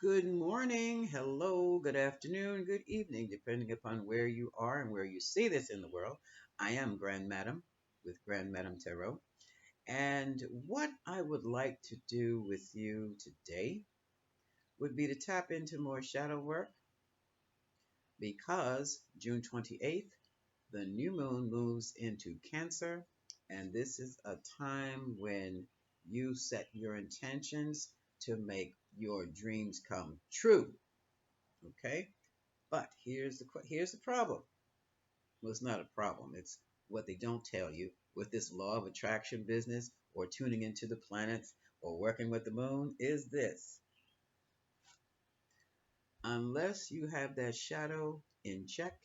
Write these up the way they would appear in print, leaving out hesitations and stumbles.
Good morning, hello, good afternoon, good evening, depending upon where you are and where you see this in the world. I am Grand Madam with Grand Madam Tarot. And what I would like to do with you today would be to tap into more shadow work because June 28th, the new moon moves into Cancer. And this is a time when you set your intentions to make your dreams come true. Okay? But here's the problem. Well, it's not a problem. It's what they don't tell you with this law of attraction business or tuning into the planets or working with the moon is this. Unless you have that shadow in check,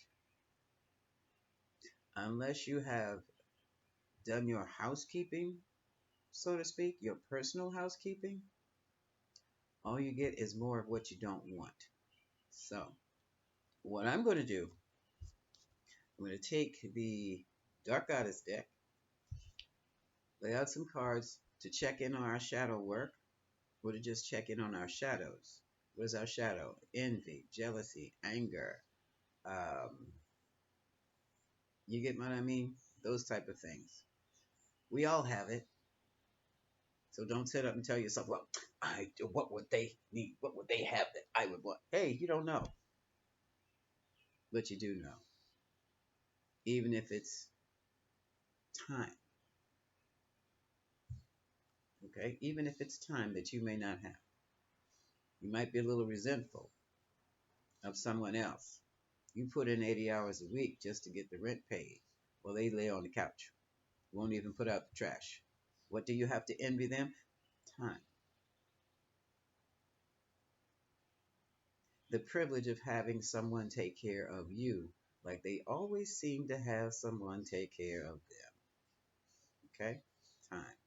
unless you have done your housekeeping, so to speak, your personal housekeeping, all you get is more of what you don't want. So, what I'm going to do, I'm going to take the Dark Goddess deck, lay out some cards to check in on our shadow work, or to just check in on our shadows. What is our shadow? Envy, jealousy, anger. Um, you get what I mean? Those type of things. We all have it. So don't sit up and tell yourself, well, what would they need? What would they have that I would want? Hey, you don't know, but you do know. Even if it's time, okay? Even if it's time that you may not have. You might be a little resentful of someone else. You put in 80 hours a week just to get the rent paid. Well, they lay on the couch, won't even put out the trash. What do you have to envy them? Time. The privilege of having someone take care of you, like they always seem to have someone take care of them. Okay? Time.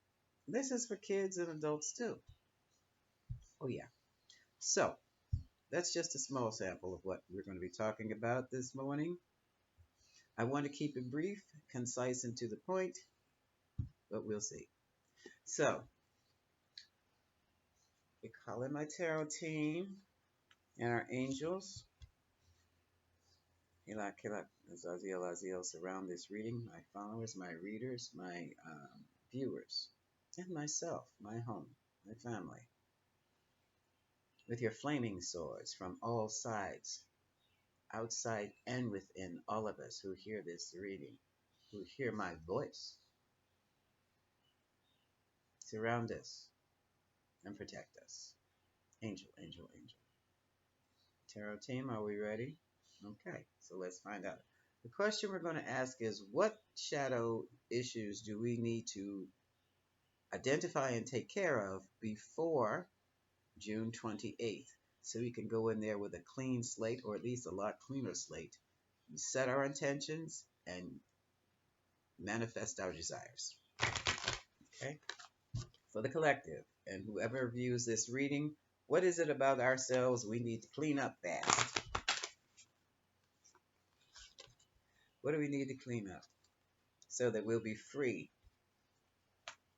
This is for kids and adults too. Oh, yeah. So, that's just a small sample of what we're going to be talking about this morning. I want to keep it brief, concise, and to the point, but we'll see. So, we call in my tarot team and our angels. Hilak, Hilak, Azaziel, Aziel, surround this reading, my followers, my readers, my viewers, and myself, my home, my family, with your flaming swords from all sides, outside and within, all of us who hear this reading, who hear my voice, surround us and protect us. Angel, angel, angel. Tarot team, are we ready? Okay, so let's find out. The question we're going to ask is what shadow issues do we need to identify and take care of before June 28th so we can go in there with a clean slate or at least a lot cleaner slate, set our intentions, and manifest our desires. Okay? For the collective and whoever views this reading, what is it about ourselves we need to clean up fast? What do we need to clean up so that we'll be free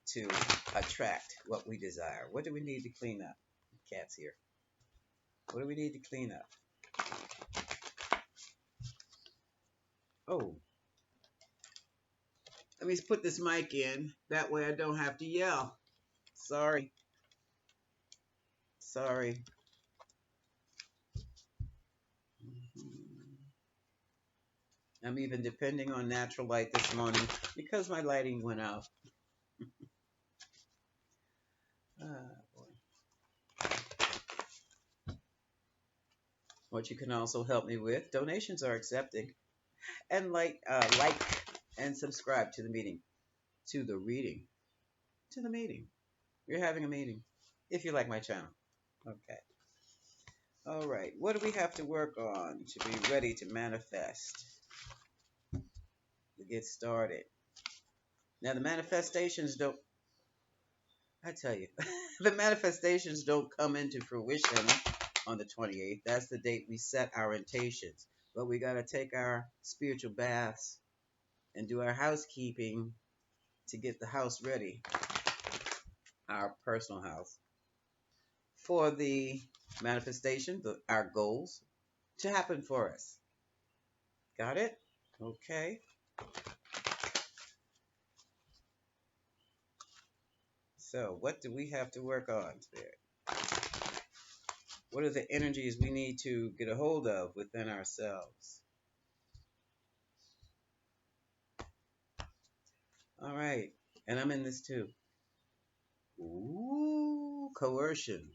to attract what we desire? What do we need to clean up? Cat's here. What do we need to clean up? Oh, let me put this mic in. That way I don't have to yell. Sorry. Sorry. I'm even depending on natural light this morning because my lighting went out. Boy. What you can also help me with, donations are accepted. And like and subscribe to the meeting, to the reading, to the meeting. You're having a meeting if you like my channel. Okay. All right. What do we have to work on to be ready to manifest? To get started. Now the manifestations don't. I tell you, the manifestations don't come into fruition on the 28th. That's the date we set our intentions. But we got to take our spiritual baths and do our housekeeping to get the house ready, our personal house, for the Manifestation, our goals to happen for us. Got it? Okay. So, what do we have to work on, Spirit? What are the energies we need to get a hold of within ourselves? All right. And I'm in this too. Ooh, coercion.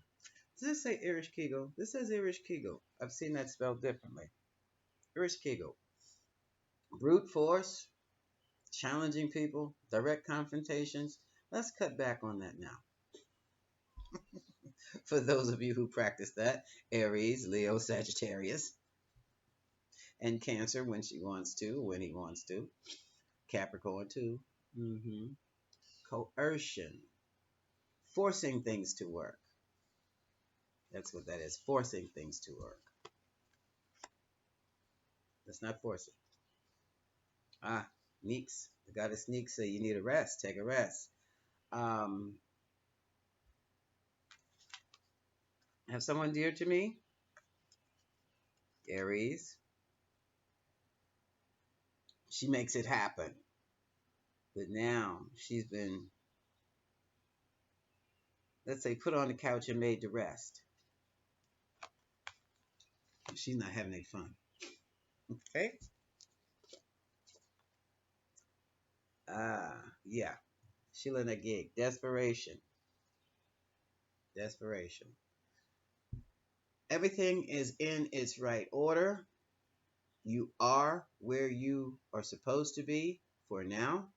Does this say Irish Kegel? This says Irish Kegel. I've seen that spelled differently. Irish Kegel. Brute force, challenging people, direct confrontations. Let's cut back on that now. For those of you who practice that, Aries, Leo, Sagittarius, and Cancer when she wants to, when he wants to. Capricorn too. Coercion. Forcing things to work. That's what that is. Forcing things to work. Let's not force it. Ah, Neeks. The goddess Neeks say you need a rest. Take a rest. Um, have someone dear to me? Aries. She makes it happen. But now she's been, let's say, put on the couch and made to rest. She's not having any fun. Okay? Yeah. Sheila in a gig. Desperation. Desperation. Everything is in its right order. You are where you are supposed to be for now.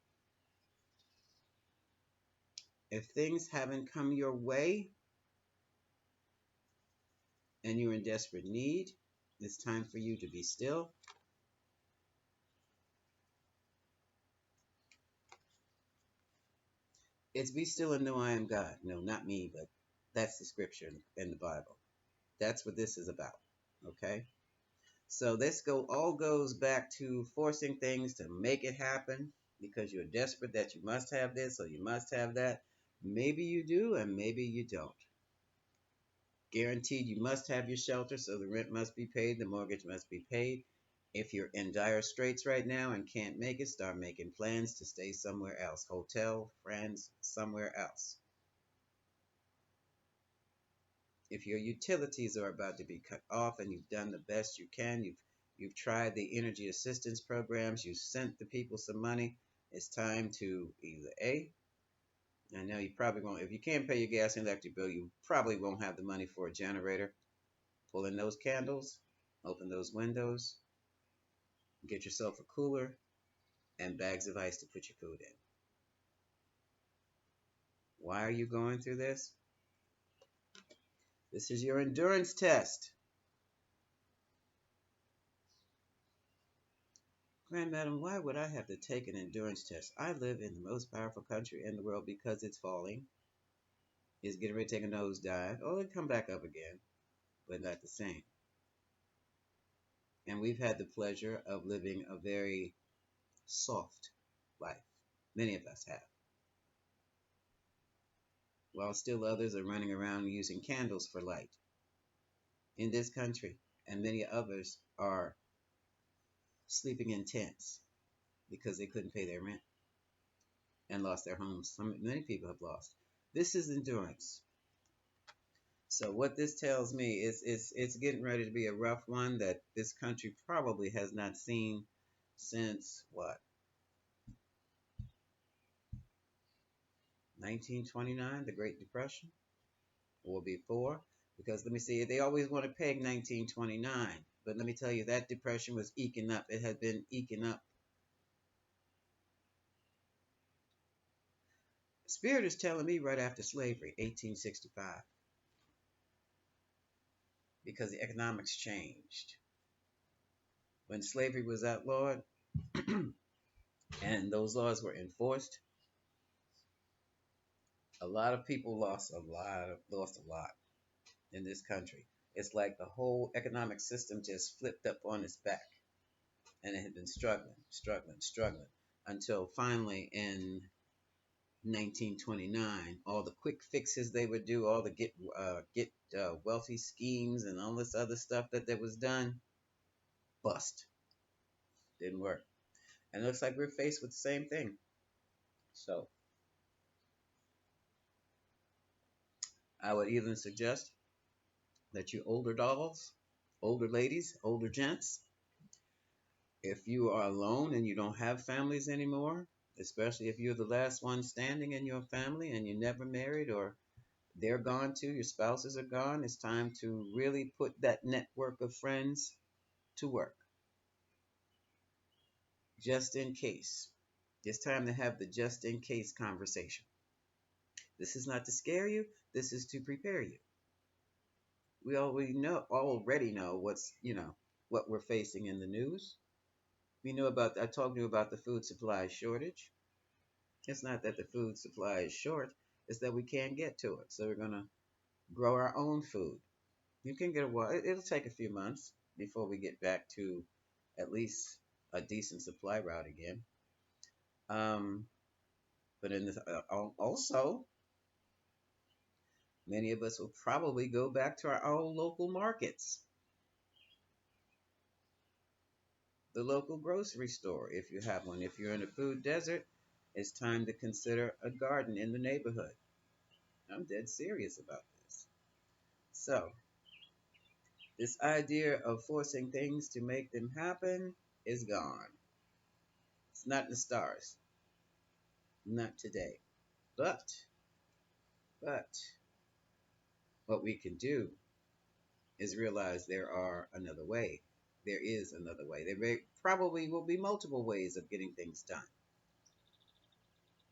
If things haven't come your way and you're in desperate need, it's time for you to be still. It's be still and know I am God. No, not me, but that's the scripture in the Bible. That's what this is about. Okay? So this all goes back to forcing things to make it happen because you're desperate that you must have this or you must have that. Maybe you do and maybe you don't. Guaranteed you must have your shelter, so the rent must be paid, the mortgage must be paid. If you're in dire straits right now and can't make it, start making plans to stay somewhere else. Hotel, friends, somewhere else. If your utilities are about to be cut off and you've done the best you can, you've tried the energy assistance programs, you sent the people some money, it's time to either A, I know you probably won't, if you can't pay your gas and electric bill, you probably won't have the money for a generator. Pull in those candles, open those windows, get yourself a cooler and bags of ice to put your food in. Why are you going through this? This is your endurance test. Grand Madam, why would I have to take an endurance test? I live in the most powerful country in the world because it's falling. It's getting ready to take a nosedive. Oh, it'll come back up again, but not the same. And we've had the pleasure of living a very soft life. Many of us have. While still others are running around using candles for light in this country. And many others are sleeping in tents because they couldn't pay their rent and lost their homes. Many people have lost. This is endurance. So what this tells me is it's getting ready to be a rough one that this country probably has not seen since what? 1929, the Great Depression, or before. Because let me see, they always want to peg 1929, but let me tell you that depression was eking up. It had been eking up. Spirit is telling me right after slavery, 1865, because the economics changed. When slavery was outlawed and those laws were enforced, a lot of people lost a lot in this country. It's like the whole economic system just flipped up on its back, and it had been struggling until finally in 1929, all the quick fixes they would do, all the get wealthy schemes and all this other stuff that was done, bust, didn't work. And it looks like we're faced with the same thing. So I would even suggest that you older dolls, older ladies, older gents, if you are alone and you don't have families anymore, especially if you're the last one standing in your family and you never married or they're gone too, your spouses are gone, it's time to really put that network of friends to work, just in case. It's time to have the just in case conversation. This is not to scare you, this is to prepare you. We already know what we're facing in the news. We know about I talked to you about the food supply shortage. It's not that the food supply is short, it's that we can't get to it. So we're gonna grow our own food. You can get a while. It'll take a few months before we get back to at least a decent supply route again. Um, but in this, also, many of us will probably go back to our own local markets, the local grocery store, if you have one. If you're in a food desert, it's time to consider a garden in the neighborhood. I'm dead serious about this. So, this idea of forcing things to make them happen is gone. It's not in the stars. Not today. But what we can do is realize there are another way. There is another way. Probably will be multiple ways of getting things done.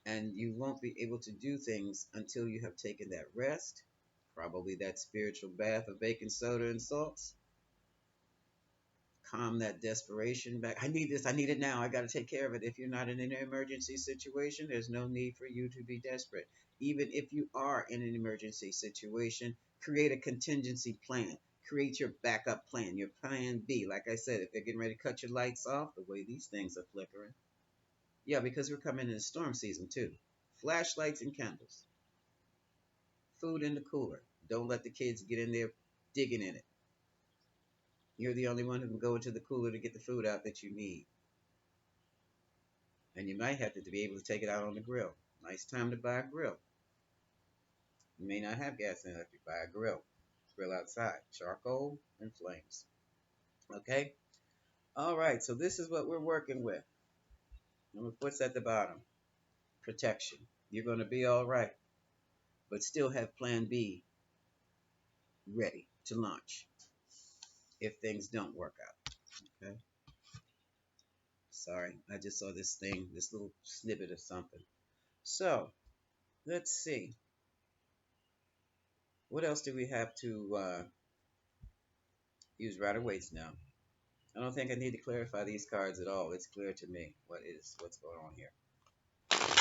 And you won't be able to do things until you have taken that rest, probably that spiritual bath of baking soda and salts, calm that desperation back. I need this. I need it now. I got to take care of it. If you're not in an emergency situation, there's no need for you to be desperate. Even if you are in an emergency situation, create a contingency plan. Create your backup plan, your plan B. Like I said, if they're getting ready to cut your lights off, the way these things are flickering. Yeah, because we're coming in storm season too. Flashlights and candles. Food in the cooler. Don't let the kids get in there digging in it. You're the only one who can go into the cooler to get the food out that you need. And you might have to be able to take it out on the grill. Nice time to buy a grill. You may not have gas in it if you buy a grill. Grill outside. Charcoal and flames. Okay? All right, so this is what we're working with. What's at the bottom? Protection. You're going to be all right, but still have plan B ready to launch if things don't work out. Okay? Sorry, I just saw this thing, this little snippet of something. So, let's see. What else do we have to use Rider Waite now? I don't think I need to clarify these cards at all. It's clear to me what's going on here.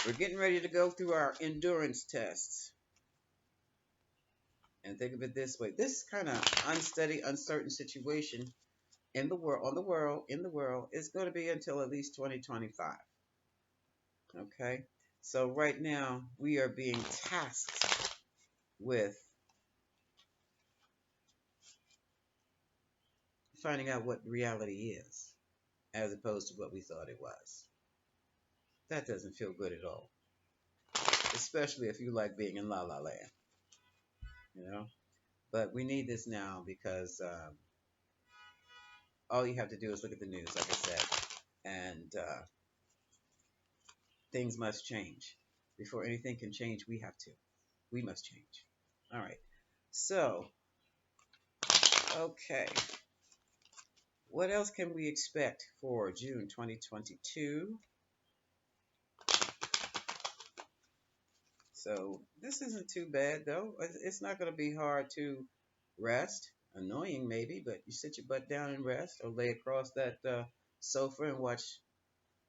We're getting ready to go through our endurance tests. And think of it this way. This kind of unsteady, uncertain situation in the world is going to be until at least 2025. Okay? So right now we are being tasked with finding out what reality is as opposed to what we thought it was. That doesn't feel good at all. Especially if you like being in La La Land. You know? But we need this now because all you have to do is look at the news, like I said, and things must change. Before anything can change, we have to. We must change. All right. So, okay. What else can we expect for June 2022? So, this isn't too bad, though. It's not going to be hard to rest. Annoying, maybe, but you sit your butt down and rest or lay across that sofa and watch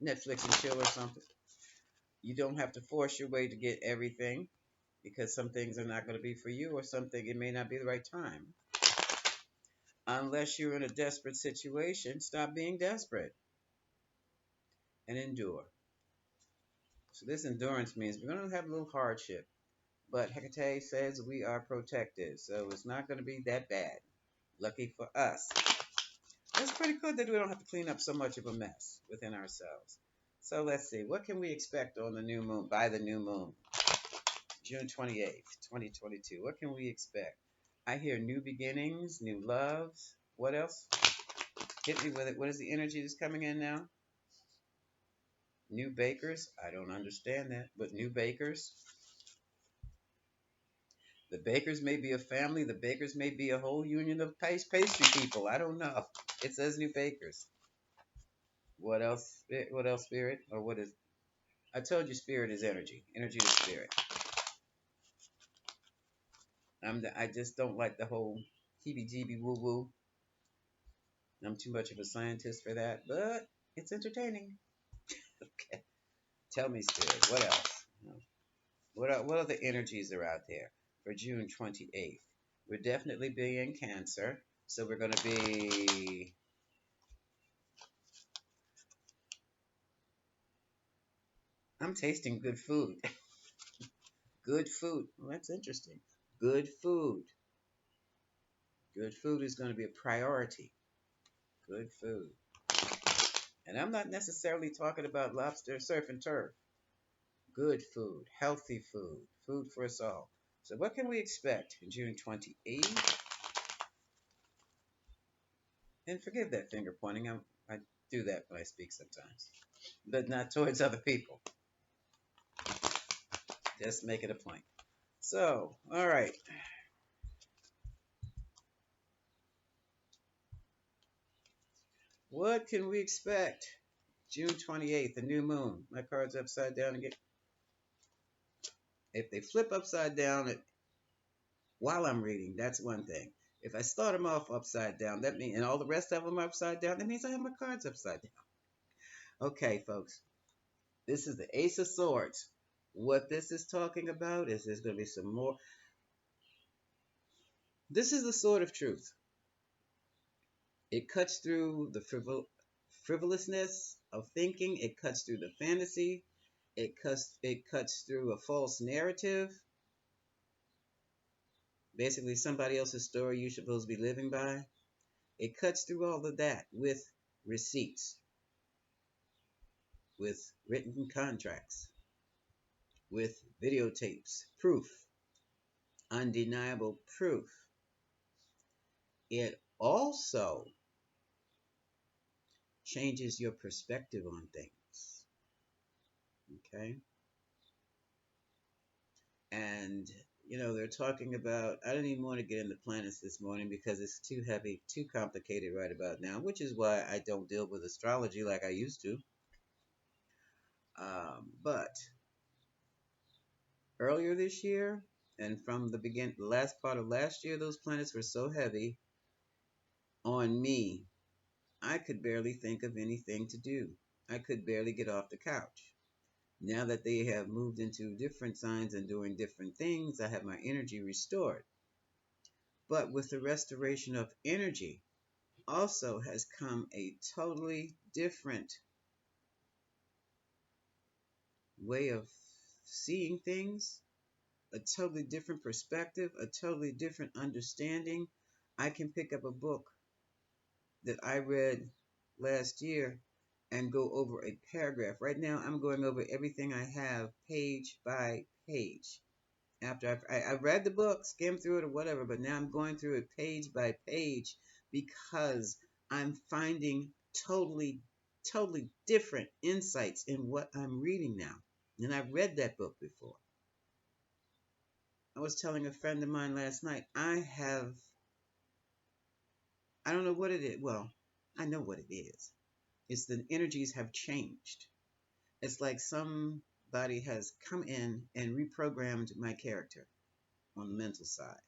Netflix and chill or something. You don't have to force your way to get everything because some things are not going to be for you or something it may not be the right time. Unless you're in a desperate situation, stop being desperate and endure. So this endurance means we're going to have a little hardship. But Hecate says we are protected, so it's not going to be that bad. Lucky for us. It's pretty good that we don't have to clean up so much of a mess within ourselves. So let's see, what can we expect on the new moon, by the new moon? June 28th, 2022. What can we expect? I hear new beginnings, new loves. What else? Hit me with it. What is the energy that's coming in now? New bakers. I don't understand that, but new bakers. The bakers may be a family. The bakers may be a whole union of pastry people. I don't know. It says new bakers. What else? What else, spirit? Or what is? I told you, spirit is energy. Energy is spirit. I just don't like the whole heebie-jeebie woo-woo. I'm too much of a scientist for that, but it's entertaining. Okay. Tell me, spirit. What else? What other energies are out there for June 28th? We're definitely being Cancer, so we're going to be. I'm tasting good food. Good food. Well, that's interesting. Good food. Good food is going to be a priority. Good food. And I'm not necessarily talking about lobster, surf, and turf. Good food, healthy food, food for us all. So, what can we expect in June 28th? And forgive that finger pointing. I do that when I speak sometimes, but not towards other people. Just make it a point. So, all right. What can we expect? June 28th, the new moon. My card's upside down again. If they flip upside down while I'm reading, that's one thing. If I start them off upside down, that means, and all the rest of them are upside down, that means I have my cards upside down. Okay, folks, this is the Ace of Swords. What this is talking about is there's going to be some more. This is the sword of truth. It cuts through the frivolousness of thinking. It cuts through the fantasy. It cuts through a false narrative. Basically, somebody else's story you're supposed to be living by. It cuts through all of that with receipts, with written contracts, with videotapes, proof, undeniable proof. It also changes your perspective on things. Okay? And, they're talking about, I don't even want to get into planets this morning because it's too heavy, too complicated right about now, which is why I don't deal with astrology like I used to. But earlier this year, and from the last part of last year, those planets were so heavy on me, I could barely think of anything to do. I could barely get off the couch. Now that they have moved into different signs and doing different things, I have my energy restored. But with the restoration of energy, also has come a totally different way of seeing things, a totally different perspective, a totally different understanding. I can pick up a book that I read last year and go over a paragraph. Right now, I'm going over everything I have page by page. After I read the book, skimmed through it or whatever, but now I'm going through it page by page because I'm finding totally, totally different insights in what I'm reading now. And I've read that book before. I was telling a friend of mine last night, I don't know what it is. Well, I know what it is. It's the energies have changed. It's like somebody has come in and reprogrammed my character on the mental side.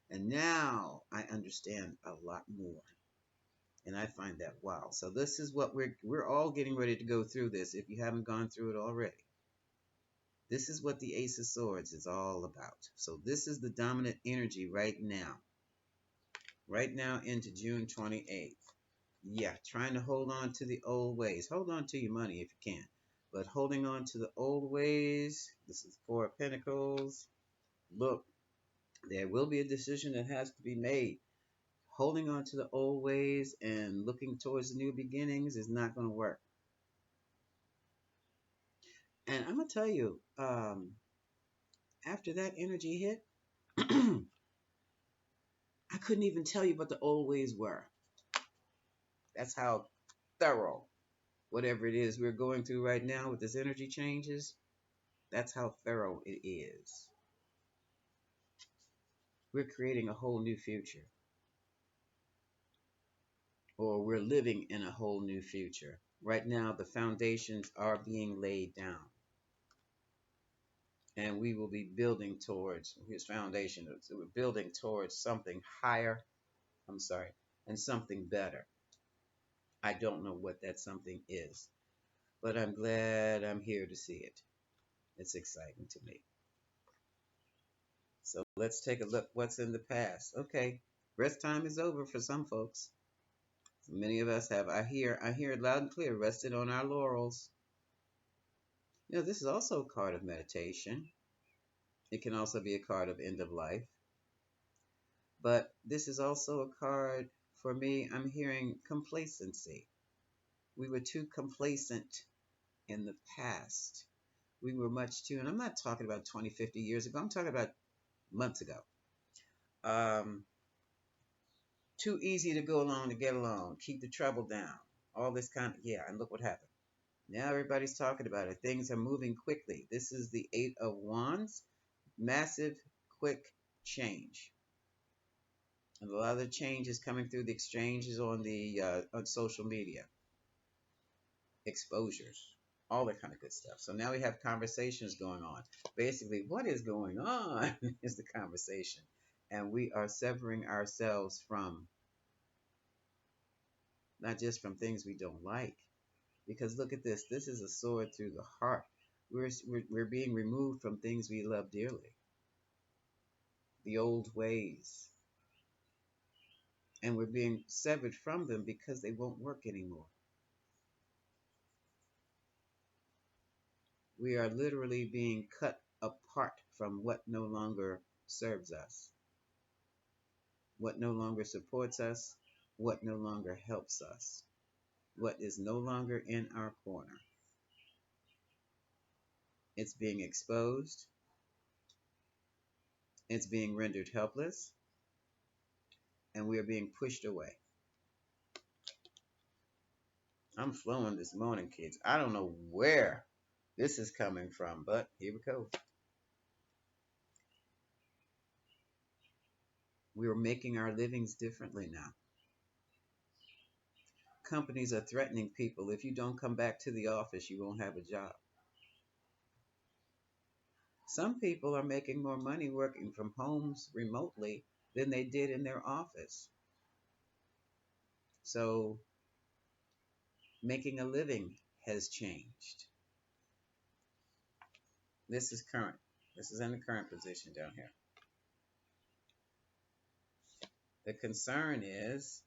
And now I understand a lot more. And I find that wow. So this is what we're all getting ready to go through this if you haven't gone through it already. This is what the Ace of Swords is all about. So this is the dominant energy right now. Right now into June 28th. Yeah, trying to hold on to the old ways. Hold on to your money if you can. But holding on to the old ways, this is Four of Pentacles. Look, there will be a decision that has to be made. Holding on to the old ways and looking towards the new beginnings is not going to work. And I'm going to tell you, after that energy hit, I couldn't even tell you what the old ways were. That's how thorough whatever it is we're going through right now with this energy changes. That's how thorough it is. We're creating a whole new future, or we're living in a whole new future. Right now, the foundations are being laid down, and we will be building towards his foundation. So we're building towards something higher, I'm sorry, and something better. I don't know what that something is, but I'm glad I'm here to see it. It's exciting to me. So let's take a look what's in the past. Okay, rest time is over for some folks. Many of us have, I hear it loud and clear, rested on our laurels. You know, this is also a card of meditation. It can also be a card of end of life. But this is also a card, for me, I'm hearing complacency. We were too complacent in the past. We were much too, and I'm not talking about 20, 50 years ago, I'm talking about months ago. Um, Too easy to go along to get along, keep the trouble down, all this kind of, yeah, and look what happened. Now everybody's talking about it. Things are moving quickly. This is the Eight of Wands, massive, quick change. And a lot of the change is coming through the exchanges on the on social media, exposures, all that kind of good stuff. So now we have conversations going on. Basically, what is going on is the conversation, and we are severing ourselves from not just from things we don't like. Because look at this. This is a sword through the heart. We're being removed from things we love dearly, the old ways, and we're being severed from them because they won't work anymore. We are literally being cut apart from what no longer serves us, what no longer supports us, what no longer helps us, what is no longer in our corner. It's being exposed, it's being rendered helpless, and we are being pushed away. I'm flowing this morning, kids. I don't know where this is coming from, but here we go. We are making our livings differently now. Companies are threatening people. If you don't come back to the office, you won't have a job. Some people are making more money working from homes remotely than they did in their office. So making a living has changed. This is current. This is in the current position down here. The concern is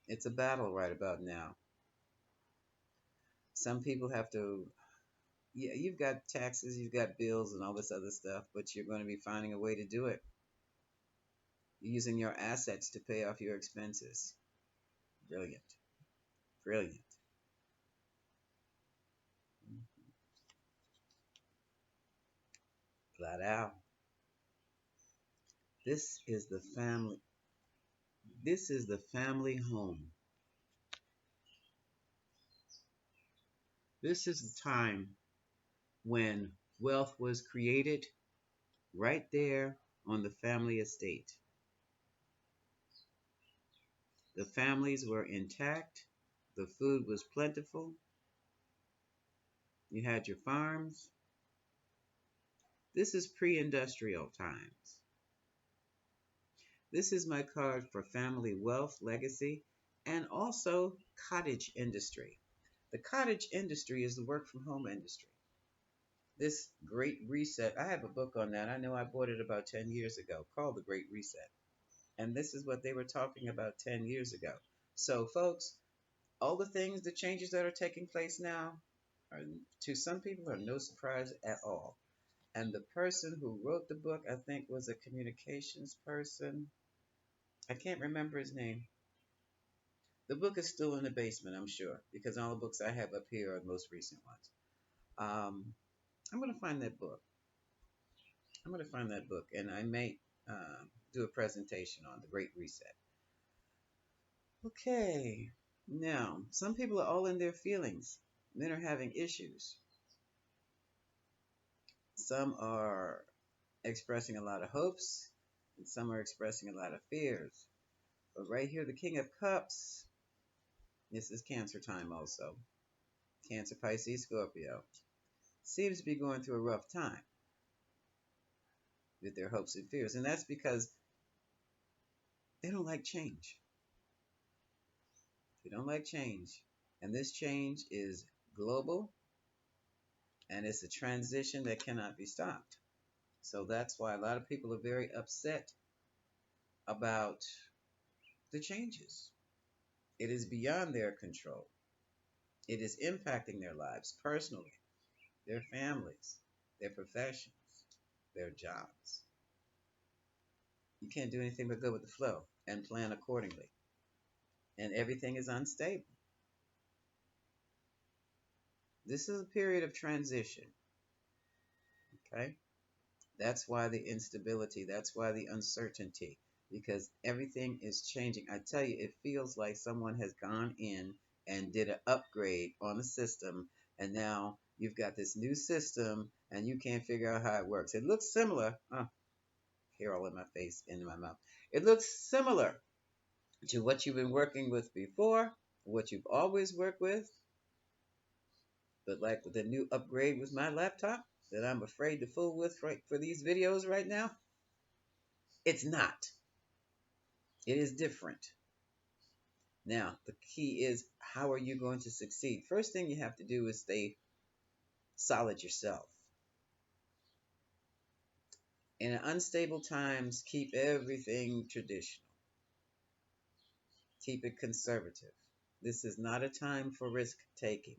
it's a battle right about now. Some people have to, yeah, you've got taxes, you've got bills and all this other stuff, but you're going to be finding a way to do it. You're using your assets to pay off your expenses. Brilliant. Brilliant. Flat out. This is the family. This is the family home. This is the time when wealth was created right there on the family estate. The families were intact. The food was plentiful. You had your farms. This is pre-industrial times. This is my card for family wealth, legacy, and also cottage industry. The cottage industry is the work from home industry. This Great Reset, I have a book on that. I know I bought it about 10 years ago called The Great Reset. And this is what they were talking about 10 years ago. So, folks, All the things, the changes that are taking place now, are, to some people, are no surprise at all. And the person who wrote the book, I think, was a communications person. I can't remember his name. The book is still in the basement, I'm sure, because all the books I have up here are the most recent ones. I'm going to find that book. I'm going to find that book, and I may do a presentation on the Great Reset. Okay. Now, some people are all in their feelings. Men are having issues. Some are expressing a lot of hopes, and some are expressing a lot of fears. But right here, the King of Cups, this is Cancer time also. Cancer, Pisces, Scorpio. Seems to be going through a rough time with their hopes and fears. And that's because they don't like change. They don't like change. And this change is global, and it's a transition that cannot be stopped. So that's why a lot of people are very upset about the changes. It is beyond their control. It is impacting their lives personally, their families, their professions, their jobs. You can't do anything but go with the flow and plan accordingly. And everything is unstable. This is a period of transition. Okay? That's why the instability, that's why the uncertainty, because everything is changing. I tell you, it feels like someone has gone in and did an upgrade on the system, and now you've got this new system, and you can't figure out how it works. It looks similar. Oh, hair all in my face, into my mouth. It looks similar to what you've been working with before, what you've always worked with, but like with the new upgrade with my laptop that I'm afraid to fool with right for these videos right now, it's not. It is different. Now, the key is, how are you going to succeed? First thing you have to do is stay solid yourself. In unstable times, keep everything traditional. Keep it conservative. This is not a time for risk taking.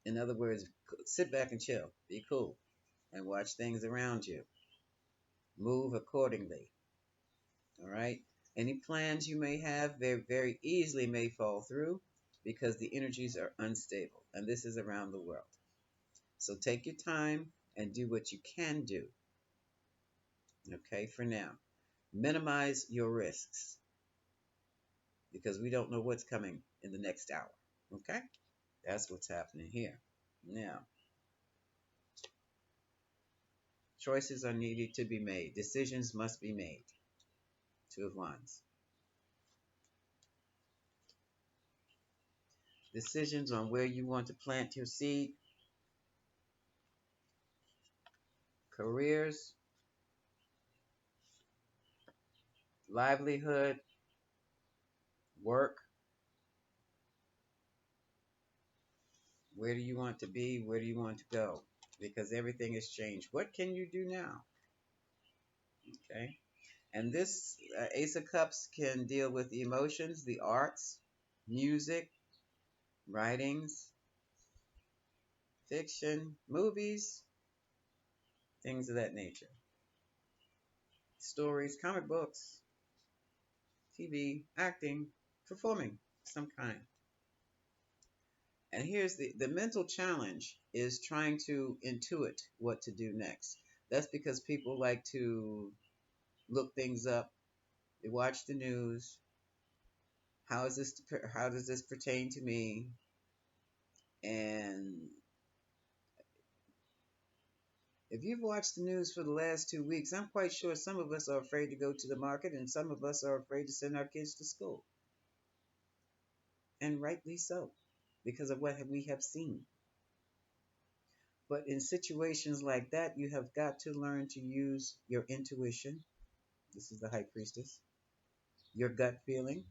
In other words, sit back and chill. Be cool and watch things around you. Move accordingly. All right? Any plans you may have, they very easily may fall through because the energies are unstable. And this is around the world. So take your time and do what you can do, okay, for now. Minimize your risks because we don't know what's coming in the next hour, okay? That's what's happening here. Now, choices are needed to be made. Decisions must be made. Two of Wands. Decisions on where you want to plant your seed, careers, livelihood, work. Where do you want to be? Where do you want to go? Because everything has changed. What can you do now? Okay. And this Ace of Cups can deal with the emotions, the arts, music, writings, fiction, movies, things of that nature. Stories, comic books, TV, acting, performing of some kind. And here's the mental challenge is trying to intuit what to do next. That's because people like to look things up. They watch the news. How does this pertain to me? And if you've watched the news for the last 2 weeks, I'm quite sure some of us are afraid to go to the market and some of us are afraid to send our kids to school. And rightly so, because of what we have seen. But in situations like that, you have got to learn to use your intuition. This is the High Priestess. Your gut feeling.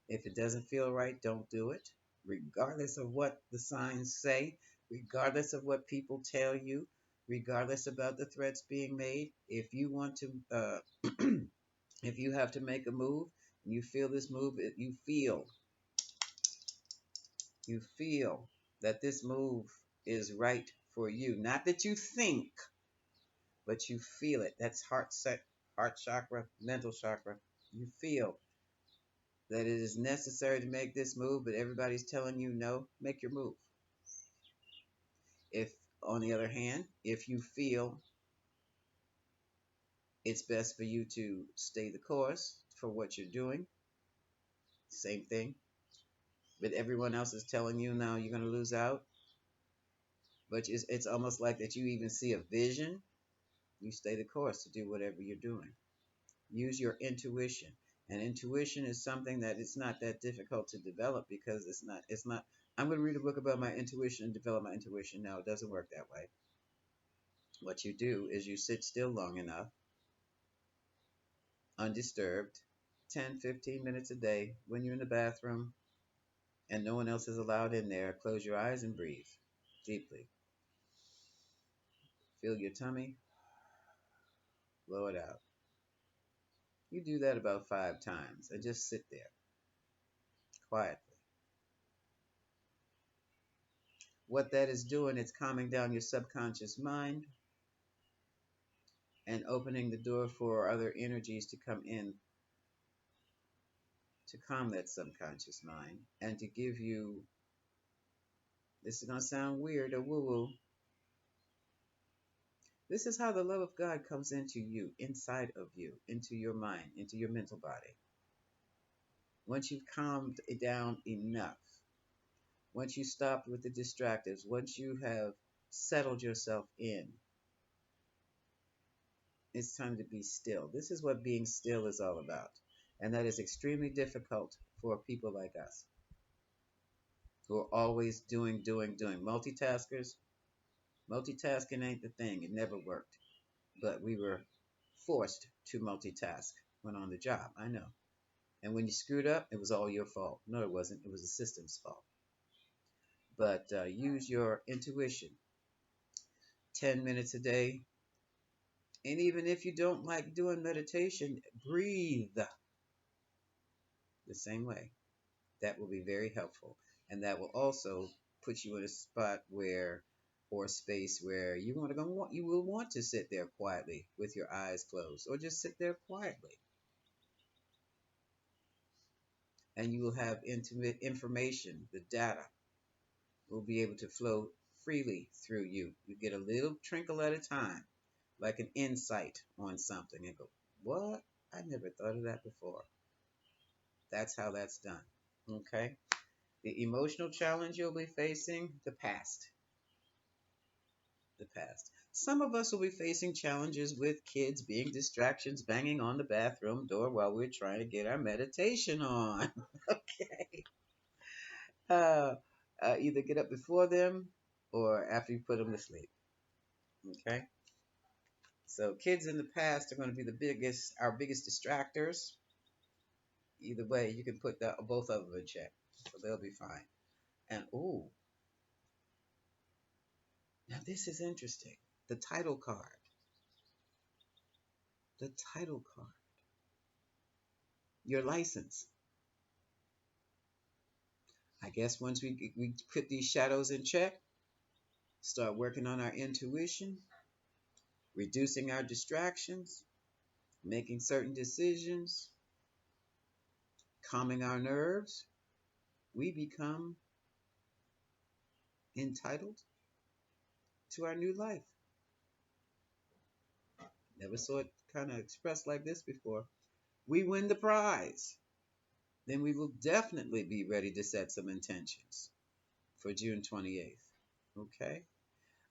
If it doesn't feel right, don't do it. Regardless of what the signs say, regardless of what people tell you, regardless about the threats being made, if you want to, if you have to make a move, You feel this move, you feel that this move is right for you. Not that you think, but you feel it. That's heart chakra, mental chakra. You feel that it is necessary to make this move, but everybody's telling you no, make your move. If, on the other hand, if you feel it's best for you to stay the course for what you're doing, same thing, but everyone else is telling you now you're going to lose out, but it's almost like that you even see a vision, you stay the course to do whatever you're doing. Use your intuition. And intuition is something that it's not that difficult to develop because it's not I'm going to read a book about my intuition and develop my intuition. No, it doesn't work that way. What you do is you sit still long enough, undisturbed, 10, 15 minutes a day when you're in the bathroom and no one else is allowed in there. Close your eyes and breathe deeply. Feel your tummy, blow it out. You do that about 5 times and just sit there quietly. What that is doing, it's calming down your subconscious mind and opening the door for other energies to come in to calm that subconscious mind and to give you, this is going to sound weird or woo woo, this is how the love of God comes into you, inside of you, into your mind, into your mental body. Once you've calmed it down enough, once you stopped with the distractors, once you have settled yourself in, it's time to be still. This is what being still is all about. And that is extremely difficult for people like us who are always doing. Multitaskers, multitasking ain't the thing. It never worked. But we were forced to multitask when on the job. I know. And when you screwed up, it was all your fault. No, it wasn't. It was the system's fault. But use your intuition. 10 minutes a day. And even if you don't like doing meditation, breathe the same way. That will be very helpful. And that will also put you in a spot where, or a space where you will want to sit there quietly with your eyes closed, or just sit there quietly. And you will have intimate information. The data will be able to flow freely through you. You get a little trinkle at a time, like an insight on something, and go, what? I never thought of that before. That's how that's done. Okay? The emotional challenge you'll be facing, the past. The past. Some of us will be facing challenges with kids being distractions, banging on the bathroom door while we're trying to get our meditation on. Okay. Uh, either get up before them or after you put them to sleep. Okay. So kids in the past are going to be our biggest distractors. Either way, you can put both of them in check, so they'll be fine. And ooh, now this is interesting. The title card. The title card. Your license. I guess once we put these shadows in check, start working on our intuition, reducing our distractions, making certain decisions, calming our nerves, we become entitled to our new life. Never saw it kind of expressed like this before. We win the prize. Then we will definitely be ready to set some intentions for June 28th. Okay?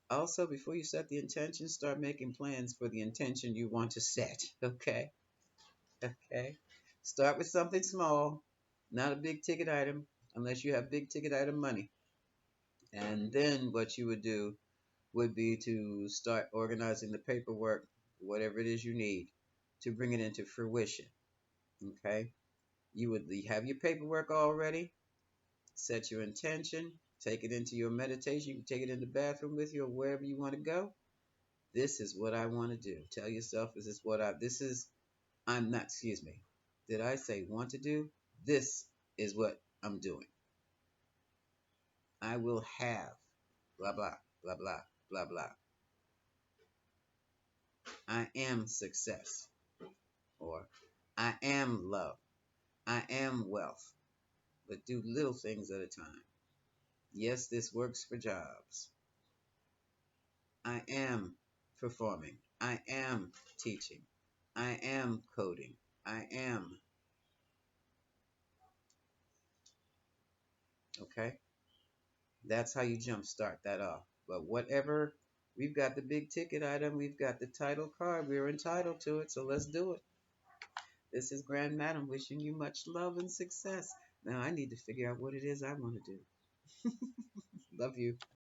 Also, before you set the intention, start making plans for the intention you want to set. Okay? Okay? Start with something small, not a big ticket item, unless you have big ticket item money. And then what you would do would be to start organizing the paperwork, whatever it is you need, to bring it into fruition. Okay? You would have your paperwork all ready, set your intention, take it into your meditation. You can take it in the bathroom with you or wherever you want to go. This is what I want to do. Tell yourself, I'm not, excuse me. Did I say want to do? This is what I'm doing. I will have blah blah blah blah blah blah. I am success, or I am love. I am wealth. But do little things at a time. Yes, this works for jobs. I am performing. I am teaching. I am coding. I am. Okay? That's how you jumpstart that off. But whatever, we've got the big ticket item, we've got the title card, we're entitled to it, so let's do it. This is Grand Madam wishing you much love and success. Now I need to figure out what it is I want to do. Love you.